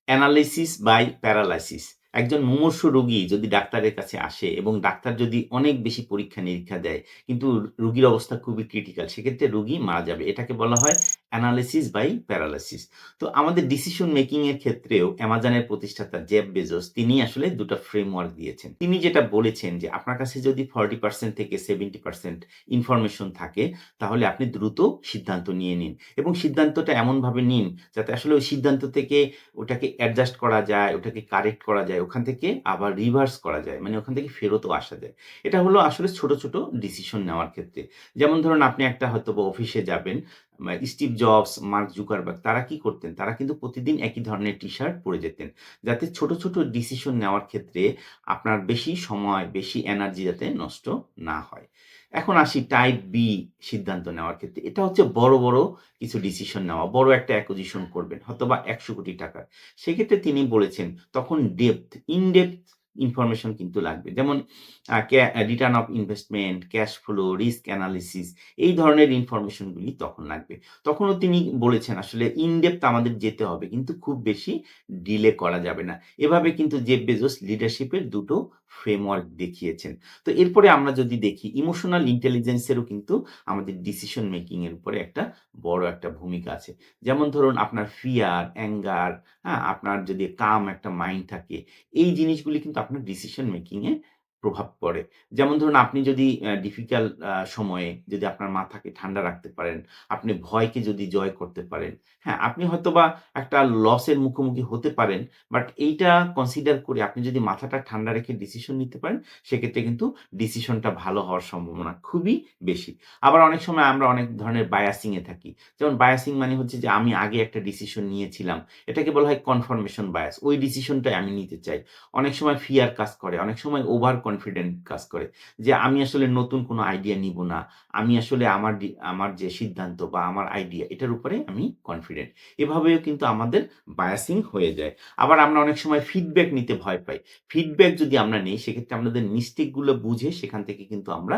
Analysis by paralysis. একজন মুমূর্ষু রোগী যদি ডাক্তারের কাছে আসে এবং ডাক্তার যদি অনেক বেশি পরীক্ষা-নিরীক্ষা দেয়, কিন্তু রোগীর অবস্থা খুবই ক্রিটিক্যাল, সেক্ষেত্রে রোগী মারা যাবে। এটাকে বলা হয় অ্যানালিসিস বাই প্যারালাইসিস। তো আমাদের ডিসিশন মেকিং এর ক্ষেত্রেও অ্যামাজনের প্রতিষ্ঠাতা জেফ বেজোস তিনি আসলে ২ টা ফ্রেমওয়ার্ক দিয়েছেন। তিনি যেটা বলেছেন যে, আপনার কাছে যদি 40% থেকে 70% ইনফরমেশন থাকে, তাহলে আপনি দ্রুত সিদ্ধান্ত নিয়ে নিন এবং সিদ্ধান্তটা এমনভাবে নিন যাতে আসলে ওই সিদ্ধান্ত থেকে ওটাকে অ্যাডজাস্ট করা যায়, ওটাকে কারেক্ট করা যায়। ওখান থেকে আবার রিভার্স করা যায়। মানে ওখান থেকে ফেরতও আসা যায়। এটা হলো আসলে ছোট, ছোট ডিসিশন নেওয়ার ক্ষেত্রে। যেমন ধরুন আপনি একটা হয়তোবা অফিসে যাবেন। স্টিভ জবস, মার্ক জুকারবার্গ তারা কি করতেন? তারা কিন্তু প্রতিদিন একই ধরনের টি-শার্ট পরে যেতেন। যাতে ছোট, ছোট ডিসিশন নেওয়ার ক্ষেত্রে আপনার বেশি সময়, বেশি এনার্জি যাতে নষ্ট না হয়। এখন আসি টাইপ বি সিদ্ধান্ত নেওয়ার ক্ষেত্রে। এটা হচ্ছে বড়, বড় কিছু ডিসিশন নেওয়া। বড় একটা অ্যাকুইজিশন করবেন। হয়তোবা ৳১০০,০০,০০,০০০। সেক্ষেত্রে তিনি বলেছেন তখন ইন ডেপথ ইনফরমেশন কিন্তু লাগবে। যেমন return of investment, cash flow, risk analysis এই ধরনের ইনফরমেশন গুলি তখন লাগবে। তখনও তিনি বলেছেন আসলে ইন-ডেপথ আমাদের যেতে হবে। কিন্তু খুব বেশি ডিলে করা যাবে না। এভাবে কিন্তু জেফ বেজোস লিডারশিপ এর ২ টো ফ্রেমওয়ার্ক দেখিয়েছেন। তো এরপরে আমরা যদি দেখি ইমোশনাল ইন্টেলিজেন্স এরও কিন্তু আমাদের ডিসিশন মেকিং এর উপরে একটা বড় একটা ভূমিকা আছে। যেমন ধরুন আপনার ফিয়ার, অ্যাঙ্গার, হ্যাঁ? আপনার যদি একটা মাইন্ড থাকে, এই জিনিসগুলি কিন্তু আপনার ডিসিশন মেকিং এ প্রভাব পড়ে। যেমন ধরুন আপনি যদি ডিফিকাল্ট সময়ে যদি আপনার মাথাকে ঠান্ডা রাখতে পারেন, আপনি ভয়কে যদি জয় করতে পারেন, হ্যাঁ? আপনি হয়তোবা একটা লসের মুখোমুখি হতে পারেন। বাট এইটা কনসিডার করে আপনি যদি মাথাটা ঠান্ডা রেখে ডিসিশন নিতে পারেন, সেক্ষেত্রে কিন্তু ডিসিশনটা ভালো হওয়ার সম্ভাবনা খুবই বেশি। আবার অনেক সময় আমরা অনেক ধরনের বায়াসিং এ থাকি। যেমন বায়াসিং মানে হচ্ছে যে আমি আগে একটা ডিসিশন নিয়েছিলাম। এটাকে বলা হয় কনফার্মেশন বায়াস। ওই ডিসিশনটাই আমি নিতে চাই। অনেক সময় ফিয়ার কাজ করে, অনেক সময় ওভার কনফিডেন্ট কাজ করে। যে আমি আসলে নতুন কোনো আইডিয়া নিব না। আমি আসলে আমার যে সিদ্ধান্ত বা আমার আইডিয়া এটার উপরে আমি কনফিডেন্ট। এভাবেও কিন্তু আমাদের বায়াসিং হয়ে যায়। আবার আমরা অনেক সময় ফিডব্যাক নিতে ভয় পাই। ফিডব্যাক যদি আমরা নেই সেক্ষেত্রে আমাদের মিস্টেক গুলো বুঝে সেখান থেকে কিন্তু আমরা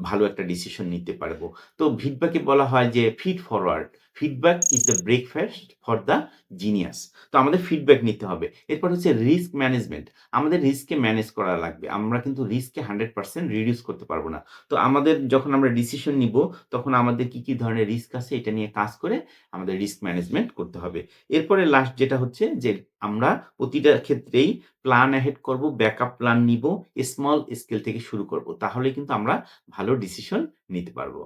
ভালো একটা ডিসিশন নিতে পারব। তো ফিডব্যাকে বলা হয় যে feed forward. Feedback is the breakfast for the genius. তো আমাদের ফিডব্যাক নিতে হবে। এরপর হচ্ছে রিস্ক ম্যানেজমেন্ট। আমাদের রিস্ককে ম্যানেজ করা লাগবে। আমরা কিন্তু রিস্ককে 100% রিডিউস করতে পারব না। তো আমাদের যখন আমরা ডিসিশন নিব তখন আমাদের কি, কি ধরনের রিস্ক আছে এটা নিয়ে কাজ করে আমাদের রিস্ক ম্যানেজমেন্ট করতে হবে। এরপরে লাস্ট যেটা হচ্ছে যে আমরা প্রতিটা ক্ষেত্রেই প্ল্যান অ্যাহেড করব, ব্যাকআপ প্ল্যান নিব, স্মল স্কেল থেকে শুরু করব। তাহলে কিন্তু আমরা ভালো ডিসিশন নিতে পারব।